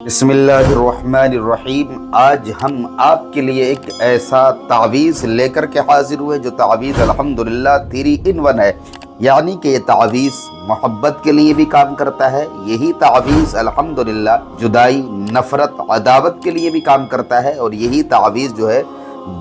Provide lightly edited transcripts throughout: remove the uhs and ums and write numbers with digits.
बिस्मिल्लाहिर्रहमानिर्रहीम। आज हम आपके लिए एक ऐसा तावीज़ लेकर के हाजिर हुए जो तावीज़ अल्हम्दुलिल्लाह 3 in 1 है। यानी कि ये तावीज़ मोहब्बत के लिए भी काम करता है, यही तावीज़ अल्हम्दुलिल्लाह जुदाई, नफ़रत, अदावत के लिए भी काम करता है, और यही तावीज़ जो है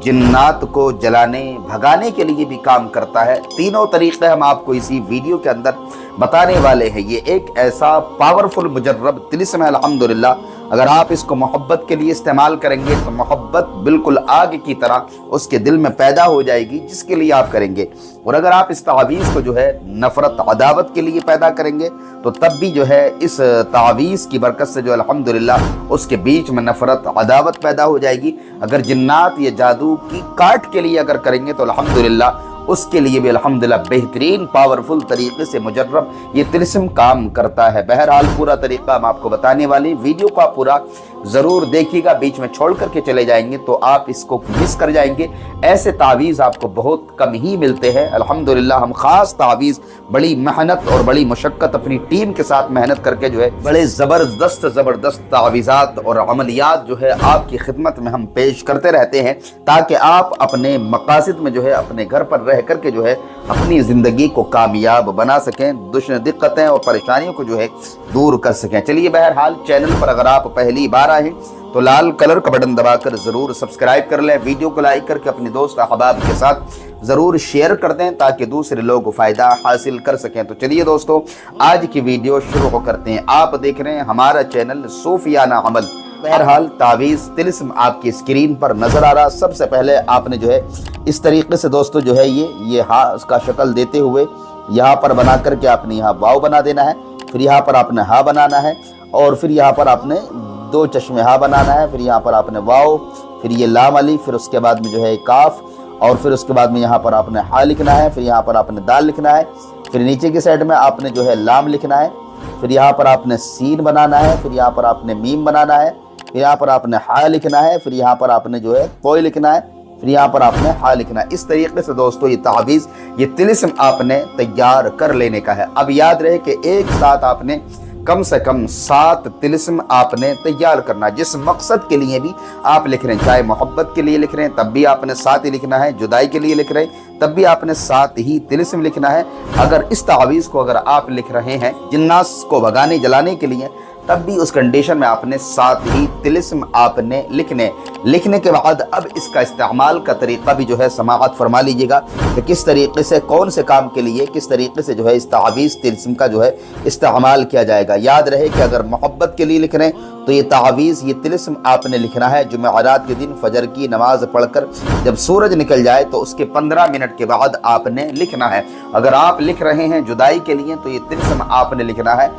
जिन्नात को जलाने भगाने के लिए भी काम करता है। तीनों तरीक़े हम आपको इसी वीडियो के अंदर बताने वाले हैं। ये एक ऐसा पावरफुल मुजर्रब तिलिस्म है अल्हम्दुलिल्लाह। अगर आप इसको मोहब्बत के लिए इस्तेमाल करेंगे तो मोहब्बत बिल्कुल आग की तरह उसके दिल में पैदा हो जाएगी जिसके लिए आप करेंगे। और अगर आप इस तावीज़ को जो है नफ़रत, अदावत के लिए पैदा करेंगे तो तब भी जो है इस तावीज़ की बरकत से जो अल्हम्दुलिल्लाह उसके बीच में नफ़रत, अदावत पैदा हो जाएगी। अगर जिन्नात या जादू की काट के लिए अगर करेंगे तो अल्हम्दुलिल्लाह उसके लिए भी अल्हम्दुलिल्लाह बेहतरीन पावरफुल तरीके से मुजर्रब ये तिलिस्म काम करता है। बहरहाल पूरा तरीका हम आपको बताने वाले, वीडियो को आप पूरा ज़रूर देखिएगा, बीच में छोड़ करके चले जाएंगे तो आप इसको मिस कर जाएंगे। ऐसे तावीज़ आपको बहुत कम ही मिलते हैं। अल्हम्दुलिल्लाह हम ख़ास तावीज़ बड़ी मेहनत और बड़ी मशक्क़त अपनी टीम के साथ मेहनत करके जो है बड़े ज़बरदस्त तावीज़ात और अमलियात जो है आपकी खिदमत में हम पेश करते रहते हैं, ताकि आप अपने मकासद में जो है अपने घर पर रह करके जो है अपनी ज़िंदगी को कामयाब बना सकें, दिक्कतें और परेशानियों को जो है दूर कर सकें। चलिए बहरहाल चैनल पर अगर आप पहली बार आए तो लाल कलर का बटन दबाकर ज़रूर सब्सक्राइब कर लें, वीडियो को लाइक करके अपने दोस्त अहबाब के साथ ज़रूर शेयर कर दें ताकि दूसरे लोग फ़ायदा हासिल कर सकें। तो चलिए दोस्तों आज की वीडियो शुरू करते हैं। आप देख रहे हैं हमारा चैनल सूफियाना अमल। बहरहाल तावीज़ तिलिस्म आपकी स्क्रीन पर नज़र आ रहा। सबसे पहले आपने जो है इस तरीके से दोस्तों जो है ये हाँ उसका शक्ल देते हुए यहाँ पर बना करके आपने यहाँ वाव बना देना है, फिर यहाँ पर आपने हा बनाना है, और फिर यहाँ पर आपने 2 चश्मे हा बनाना है, फिर यहाँ पर आपने वाव, फिर ये लाम अली, फिर उसके बाद में जो है काफ, और फिर उसके बाद में यहाँ पर आपने हा लिखना है, फिर यहाँ पर आपने दाल लिखना है, फिर नीचे की साइड में आपने जो है लाम लिखना है, फिर यहाँ पर आपने सीन बनाना है, फिर यहाँ पर आपने मीम बनाना है, फिर यहाँ पर आपने हा लिखना है, फिर यहाँ पर आपने जो है कोई लिखना है, फिर यहाँ पर आपने हा लिखना है। इस तरीके से दोस्तों ये तावीज़ ये तिलिस्म आपने तैयार कर लेने का है। अब याद रहे कि एक साथ आपने कम से कम 7 तिलिस्म आपने तैयार करना। जिस मकसद के लिए भी आप लिख रहे हैं, चाहे मोहब्बत के लिए लिख रहे हैं तब भी आपने 7 ही लिखना है, जुदाई के लिए लिख रहे हैं तब भी आपने 7 ही तिलिस्म लिखना है। अगर इस तावीज़ को अगर आप लिख रहे हैं जिन्नास को भगाने जलाने के लिए तब भी उस कंडीशन में आपने 7 ही तिलिस्म आपने लिखने के बाद अब इसका इस्तेमाल का तरीक़ा भी जो है समाअत फरमा लीजिएगा कि किस तरीके से कौन से काम के लिए किस तरीके से जो है इस तावीज़ तिलिस्म का जो है इस्तेमाल किया जाएगा। याद रहे कि अगर मोहब्बत के लिए लिख रहे हैं तो ये तावीज़ ये तिलिस्म आपने लिखना है जुमेरात के दिन फजर की नमाज पढ़कर जब सूरज निकल जाए तो उसके 15 मिनट के बाद आपने लिखना है। अगर आप लिख रहे हैं जुदाई के लिए तो ये तिलिस्म आपने लिखना है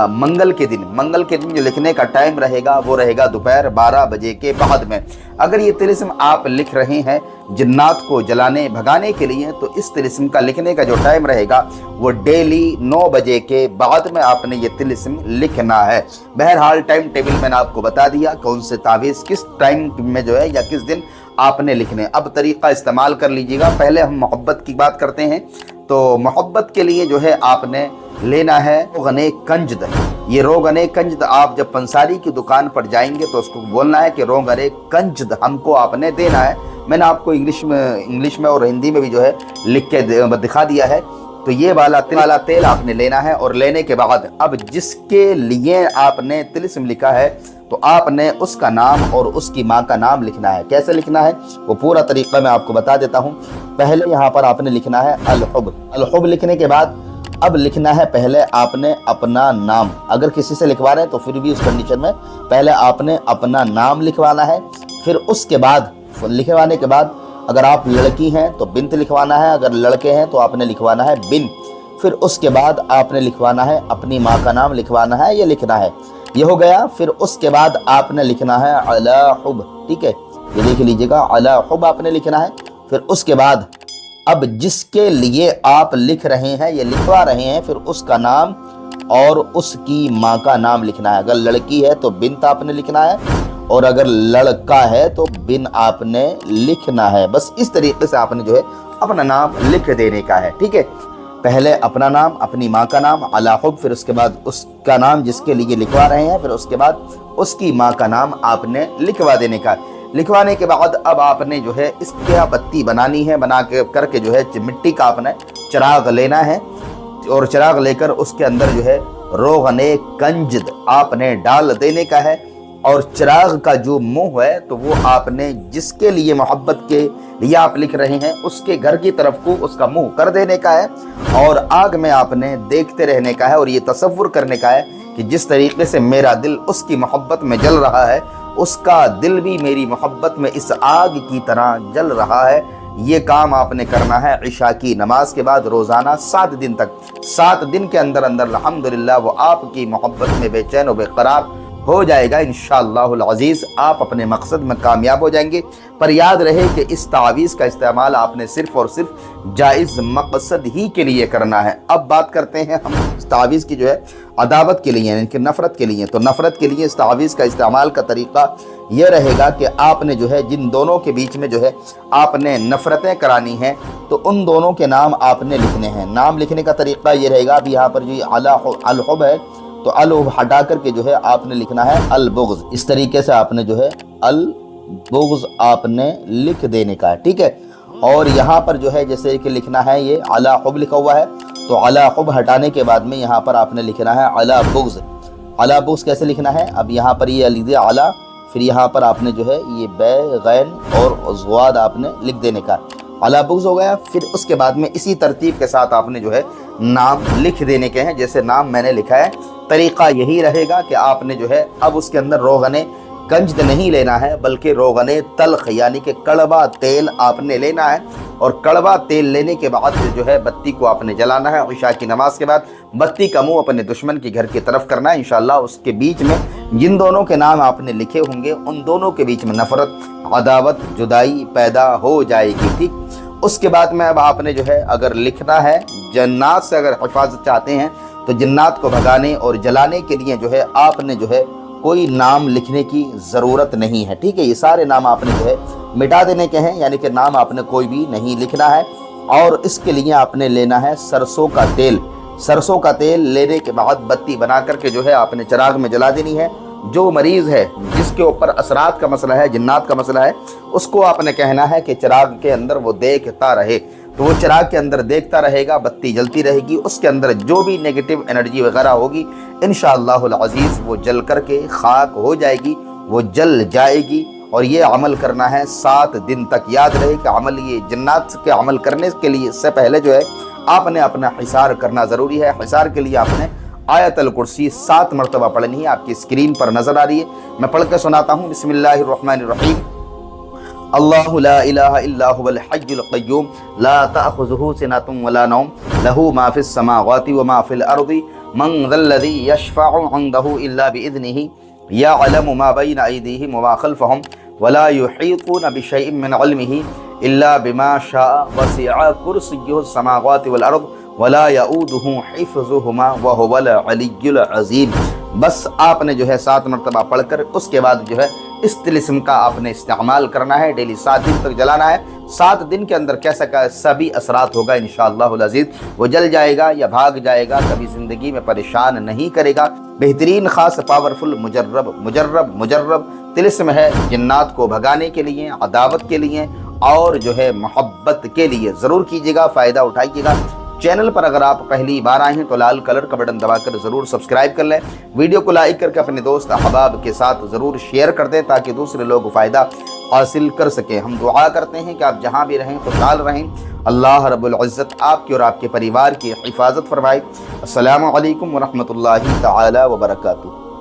मंगल के दिन जो लिखने का टाइम रहेगा वो रहेगा दोपहर 12 बजे के बाद में। अगर ये तिलिस्म आप लिख रहे हैं जिन्नात को जलाने भगाने के लिए तो इस तिलिस्म का लिखने का जो टाइम रहेगा वो डेली 9 बजे के बाद में आपने ये तिलिस्म लिखना है। बहरहाल टाइम टेबल मैंने आपको बता दिया कौन से तावीज़ किस टाइम में जो है या किस दिन आपने लिखने। अब तरीक़ा इस्तेमाल कर लीजिएगा। पहले हम मोहब्बत की बात करते हैं तो मोहब्बत के लिए जो है आपने लेना है रोगने कंजद। ये रोगने कंजद आप जब पंसारी की दुकान पर जाएंगे तो उसको बोलना है कि रोगने कंजद हमको आपने देना है। मैंने आपको इंग्लिश में और हिंदी में भी जो है लिख के दिखा दिया है। तो ये वाला तेल आपने लेना है, और लेने के बाद अब जिसके लिए आपने तिलिस्म लिखा है तो आपने उसका नाम और उसकी माँ का नाम लिखना है। कैसे लिखना है वो पूरा तरीका मैं आपको बता देता हूँ। पहले यहाँ पर आपने लिखना है अल-हुब लिखने के बाद अब लिखना है पहले आपने अपना नाम। अगर किसी से लिखवा रहे हैं तो फिर भी उस कंडीशन में पहले आपने अपना नाम लिखवाना है। फिर उसके बाद लिखवाने के बाद अगर आप लड़की हैं तो बिन्त लिखवाना है, अगर लड़के हैं तो आपने लिखवाना है बिन। फिर उसके बाद आपने लिखवाना है अपनी माँ का नाम लिखवाना है, ये लिखना है, ये हो गया। फिर उसके बाद आपने लिखना है अला हुब, ठीक है, ये देख लीजिएगा अला हुब आपने लिखना है। फिर उसके बाद अब जिसके लिए आप लिख रहे हैं ये लिखवा रहे हैं फिर उसका नाम और उसकी माँ का नाम लिखना है। अगर लड़की है तो बिन्त आपने लिखना है, और अगर लड़का है तो बिन आपने लिखना है। बस इस तरीके से आपने जो है अपना नाम लिख देने का है, ठीक है। پہلے اپنا نام، اپنی ماں کا نام علی حب، پھر اس کے بعد اس کا نام جس کے لیے لکھوا رہے ہیں، پھر اس کے بعد اس کی ماں کا نام آپ نے لکھوا دینے کا۔ لکھوانے کے بعد اب آپ نے جو ہے اس کی بتی بنانی ہے، بنا کے کر کے جو ہے مٹی کا آپ نے چراغ لینا ہے، اور چراغ لے کر اس کے اندر جو ہے روغن کنجد آپ نے ڈال دینے کا ہے، اور چراغ کا جو منہ ہے تو وہ آپ نے جس کے لیے محبت کے لیے آپ لکھ رہے ہیں اس کے گھر کی طرف کو اس کا منہ کر دینے کا ہے، اور آگ میں آپ نے دیکھتے رہنے کا ہے، اور یہ تصور کرنے کا ہے کہ جس طریقے سے میرا دل اس کی محبت میں جل رہا ہے، اس کا دل بھی میری محبت میں اس آگ کی طرح جل رہا ہے۔ یہ کام آپ نے کرنا ہے عشاء کی نماز کے بعد روزانہ 7 دن تک۔ 7 دن کے اندر الحمدللہ وہ آپ کی محبت میں بے چین و بے قرار ہو جائے گا انشاءاللہ العزیز، آپ اپنے مقصد میں کامیاب ہو جائیں گے۔ پر یاد رہے کہ اس تعویذ کا استعمال آپ نے صرف اور صرف جائز مقصد ہی کے لیے کرنا ہے۔ اب بات کرتے ہیں ہم اس تعویذ کی جو ہے عداوت کے لیے، یعنی کہ نفرت کے لیے۔ تو نفرت کے لیے اس تعویذ کا استعمال کا طریقہ یہ رہے گا کہ آپ نے جو ہے جن دونوں کے بیچ میں جو ہے آپ نے نفرتیں کرانی ہیں تو ان دونوں کے نام آپ نے لکھنے ہیں۔ نام لکھنے کا طریقہ یہ رہے گا، اب یہاں پر جو الحب ہے تو الحب ہٹا کر کے جو ہے آپ نے لکھنا ہے البغض۔ اس طریقے سے آپ نے جو ہے البغض آپ نے لکھ دینے کا ہے، ٹھیک ہے۔ اور یہاں پر جو ہے جیسے کہ لکھنا ہے یہ علی حب لکھا ہوا ہے، تو علی حب ہٹانے کے بعد میں یہاں پر آپ نے لکھنا ہے علی بغض۔ علی بغض کیسے لکھنا ہے؟ اب یہاں پر یہ علی علی، پھر یہاں پر آپ نے جو ہے یہ بے غین اور ضواد آپ نے لکھ دینے کا، علی بغض ہو گیا۔ پھر اس کے بعد میں اسی ترتیب کے ساتھ آپ نے جو ہے نام لکھ دینے کے ہیں جیسے نام میں نے لکھا ہے۔ طریقہ یہی رہے گا کہ آپ نے جو ہے اب اس کے اندر روغن کنجد نہیں لینا ہے بلکہ روغن تلخ یعنی کہ کڑوا تیل آپ نے لینا ہے، اور کڑوا تیل لینے کے بعد جو ہے بتی کو آپ نے جلانا ہے۔ عشاء کی نماز کے بعد بتی کا منہ اپنے دشمن کے گھر کی طرف کرنا ہے انشاءاللہ۔ اس کے بیچ میں جن دونوں کے نام آپ نے لکھے ہوں گے ان دونوں کے بیچ میں نفرت، عداوت، جدائی پیدا ہو جائے گی، ٹھیک۔ اس کے بعد میں اب آپ نے جو ہے اگر لکھنا ہے جنات سے اگر حفاظت چاہتے ہیں تو جنات کو بھگانے اور جلانے کے لیے جو ہے آپ نے جو ہے کوئی نام لکھنے کی ضرورت نہیں ہے، ٹھیک ہے۔ یہ سارے نام آپ نے جو ہے مٹا دینے کے ہیں، یعنی کہ نام آپ نے کوئی بھی نہیں لکھنا ہے۔ اور اس کے لیے آپ نے لینا ہے سرسوں کا تیل۔ سرسوں کا تیل لینے کے بعد بتی بنا کر کے جو ہے آپ نے چراغ میں جلا دینی ہے۔ جو مریض ہے جس کے اوپر اثرات کا مسئلہ ہے، جنات کا مسئلہ ہے، اس کو آپ نے کہنا ہے کہ چراغ کے اندر وہ دیکھتا رہے، تو وہ چراغ کے اندر دیکھتا رہے گا، بتی جلتی رہے گی، اس کے اندر جو بھی نیگیٹو انرجی وغیرہ ہوگی انشاءاللہ العزیز وہ جل کر کے خاک ہو جائے گی، وہ جل جائے گی۔ اور یہ عمل کرنا ہے 7 دن تک۔ یاد رہے کہ عمل یہ جنات کے عمل کرنے کے لیے اس سے پہلے جو ہے آپ نے اپنا حصار کرنا ضروری ہے۔ حصار کے لیے آپ نے آیت الکرسی 7 مرتبہ پڑھنی ہے، آپ کی اسکرین پر نظر آ رہی ہے، میں پڑھ کے سناتا ہوں۔ بسم اللہ الرحمن الرحیم۔ اللہ لا الہ الا هو الحی القیوم لا تأخذہ سنۃ ولا نوم لہ ما فی السماوات وما فی الارض من ذا الذی یشفع عندہ الا بإذنہ یعلم ما بین ایدیہم وما خلفہم ولا یحیطون بشیء من علمہ الا بما شاء وسع کرسیہ السماوات والارض ولا یعودہ حفظہما وہو العلی العظیم۔ بس آپ نے جو ہے 7 مرتبہ پڑھ کر اس کے بعد جو ہے اس طلسم کا آپ نے استعمال کرنا ہے، ڈیلی 7 دن تک جلانا ہے۔ 7 دن کے اندر کیسا کا سبھی اثرات ہوگا انشاءاللہ العزیز، وہ جل جائے گا یا بھاگ جائے گا، کبھی زندگی میں پریشان نہیں کرے گا۔ بہترین خاص پاورفل مجرب طلسم ہے جنات کو بھگانے کے لیے، عداوت کے لیے اور جو ہے محبت کے لیے۔ ضرور کیجیے گا، فائدہ اٹھائیے گا۔ چینل پر اگر آپ پہلی بار آئے ہیں تو لال کلر کا بٹن دبا کر ضرور سبسکرائب کر لیں، ویڈیو کو لائک کر کے اپنے دوست احباب کے ساتھ ضرور شیئر کر دیں تاکہ دوسرے لوگ فائدہ حاصل کر سکیں۔ ہم دعا کرتے ہیں کہ آپ جہاں بھی رہیں خوشحال رہیں، اللہ رب العزت آپ کی اور آپ کے پریوار کی حفاظت فرمائے۔ السلام علیکم ورحمۃ اللہ تعالی وبرکاتہ۔